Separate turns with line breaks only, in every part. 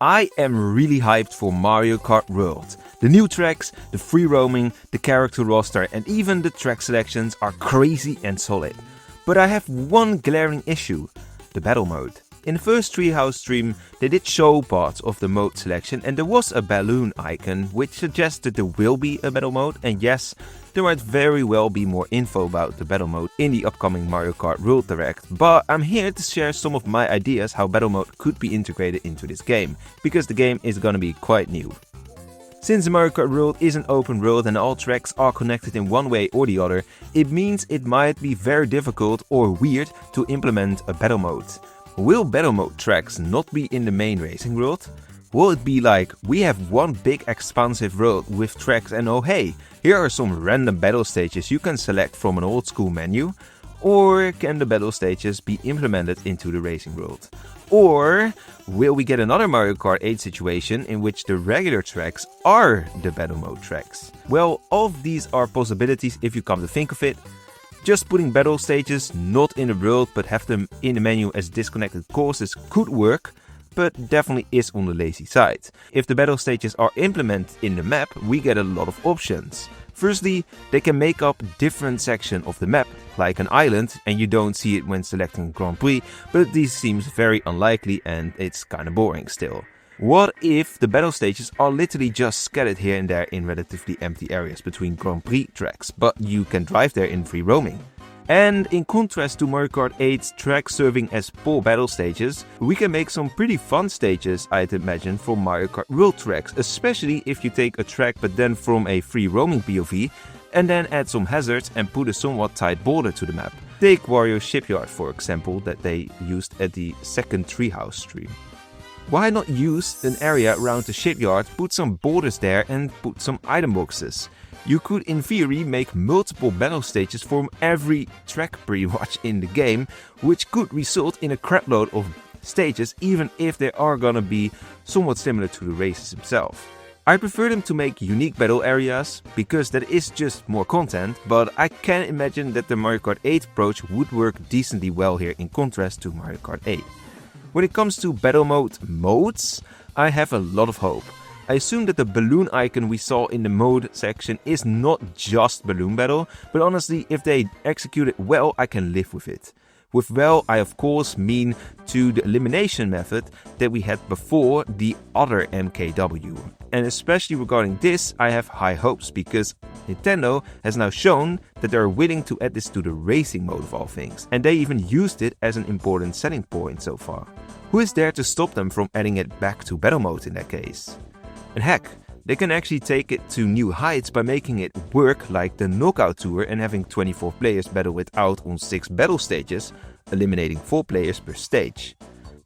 I am really hyped for Mario Kart World. The new tracks, the free roaming, the character roster and even the track selections are crazy and solid. But I have one glaring issue, the battle mode. In the first Treehouse stream, they did show parts of the mode selection and there was a balloon icon which suggested there will be a battle mode, and yes, there might very well be more info about the battle mode in the upcoming Mario Kart World Direct, but I'm here to share some of my ideas how battle mode could be integrated into this game, because the game is gonna be quite new. Since Mario Kart World is an open world and all tracks are connected in one way or the other, it means it might be very difficult or weird to implement a battle mode. Will battle mode tracks not be in the main racing world? Will it be like, we have one big expansive world with tracks and oh hey, here are some random battle stages you can select from an old school menu? Or can the battle stages be implemented into the racing world? Or will we get another Mario Kart 8 situation in which the regular tracks are the battle mode tracks? Well, all of these are possibilities if you come to think of it. Just putting battle stages not in the world but have them in the menu as disconnected courses could work, but definitely is on the lazy side. If the battle stages are implemented in the map, we get a lot of options. Firstly, they can make up different sections of the map, like an island, and you don't see it when selecting Grand Prix, but this seems very unlikely and it's kinda boring still. What if the battle stages are literally just scattered here and there in relatively empty areas between Grand Prix tracks, but you can drive there in free roaming? And in contrast to Mario Kart 8's tracks serving as full battle stages, we can make some pretty fun stages, I'd imagine, for Mario Kart World tracks, especially if you take a track but then from a free roaming POV and then add some hazards and put a somewhat tight border to the map. Take Wario Shipyard for example, that they used at the second Treehouse stream. Why not use an area around the shipyard, put some borders there and put some item boxes? You could in theory make multiple battle stages from every track pretty much in the game, which could result in a crapload of stages even if they are gonna be somewhat similar to the races themselves. I prefer them to make unique battle areas, because that is just more content, but I can imagine that the Mario Kart 8 approach would work decently well here in contrast to Mario Kart 8. When it comes to battle mode modes, I have a lot of hope. I assume that the balloon icon we saw in the mode section is not just balloon battle, but honestly, if they execute it well, I can live with it. With well, I of course mean to the elimination method that we had before the other MKW. And especially regarding this, I have high hopes because Nintendo has now shown that they are willing to add this to the racing mode of all things. And they even used it as an important selling point so far. Who is there to stop them from adding it back to battle mode in that case? And heck, they can actually take it to new heights by making it work like the Knockout Tour and having 24 players battle it out on 6 battle stages, eliminating 4 players per stage.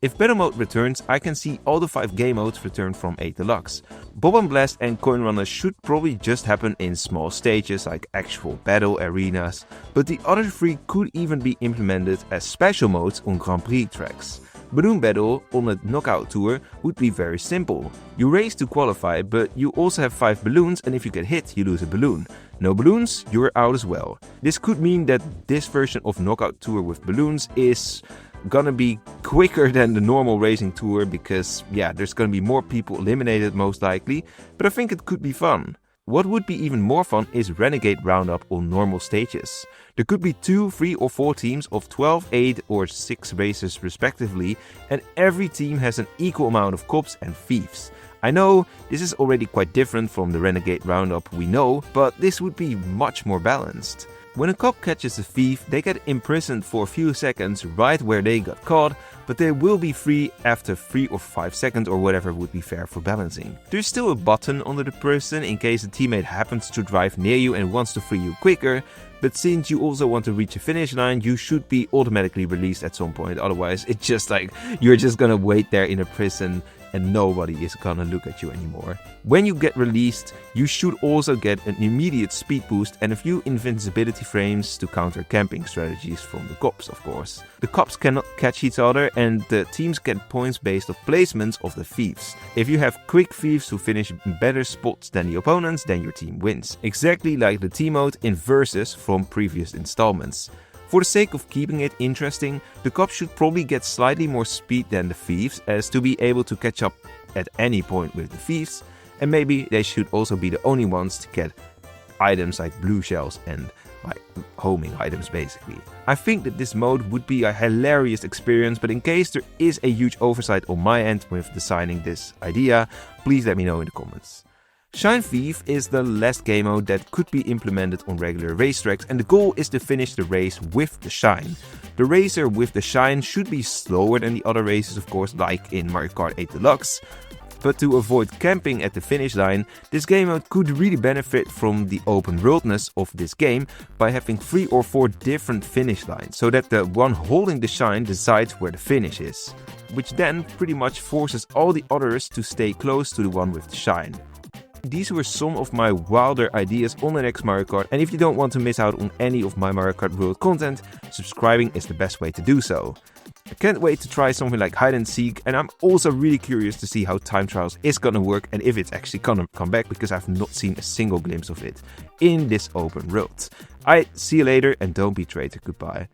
If battle mode returns, I can see all the 5 game modes return from 8 Deluxe. Bob and Blast and Coin Runners should probably just happen in small stages like actual battle arenas, but the other 3 could even be implemented as special modes on Grand Prix tracks. Balloon Battle on a Knockout Tour would be very simple. You race to qualify, but you also have 5 balloons and if you get hit, you lose a balloon. No balloons, you're out as well. This could mean that this version of Knockout Tour with balloons is gonna be quicker than the normal racing tour because, yeah, there's gonna be more people eliminated most likely, but I think it could be fun. What would be even more fun is Renegade Roundup on normal stages. There could be 2, 3 or 4 teams of 12, 8 or 6 racers respectively, and every team has an equal amount of cops and thieves. I know this is already quite different from the Renegade Roundup we know, but this would be much more balanced. When a cop catches a thief, they get imprisoned for a few seconds right where they got caught, but they will be free after 3 or 5 seconds or whatever would be fair for balancing. There's still a button under the person in case a teammate happens to drive near you and wants to free you quicker, but since you also want to reach a finish line, you should be automatically released at some point, otherwise it's just like you're just gonna wait there in a prison and nobody is gonna look at you anymore. When you get released, you should also get an immediate speed boost and a few invincibility frames to counter camping strategies from the cops, of course. The cops cannot catch each other and the teams get points based on placements of the thieves. If you have quick thieves who finish in better spots than the opponents, then your team wins. Exactly like the team mode in Versus from previous installments. For the sake of keeping it interesting, the cops should probably get slightly more speed than the thieves as to be able to catch up at any point with the thieves, and maybe they should also be the only ones to get items like blue shells and like homing items basically. I think that this mode would be a hilarious experience, but in case there is a huge oversight on my end with designing this idea, please let me know in the comments. Shine Thief is the last game mode that could be implemented on regular racetracks, and the goal is to finish the race with the shine. The racer with the shine should be slower than the other races, of course, like in Mario Kart 8 Deluxe. But to avoid camping at the finish line, this game mode could really benefit from the open worldness of this game by having 3 or 4 different finish lines, so that the one holding the shine decides where the finish is, which then pretty much forces all the others to stay close to the one with the shine. These were some of my wilder ideas on the next Mario Kart, and if you don't want to miss out on any of my Mario Kart World content, subscribing is the best way to do so. I can't wait to try something like hide and seek, and I'm also really curious to see how time trials is gonna work and if it's actually gonna come back, because I've not seen a single glimpse of it in this open world. I see you later, and don't be traitor. Goodbye.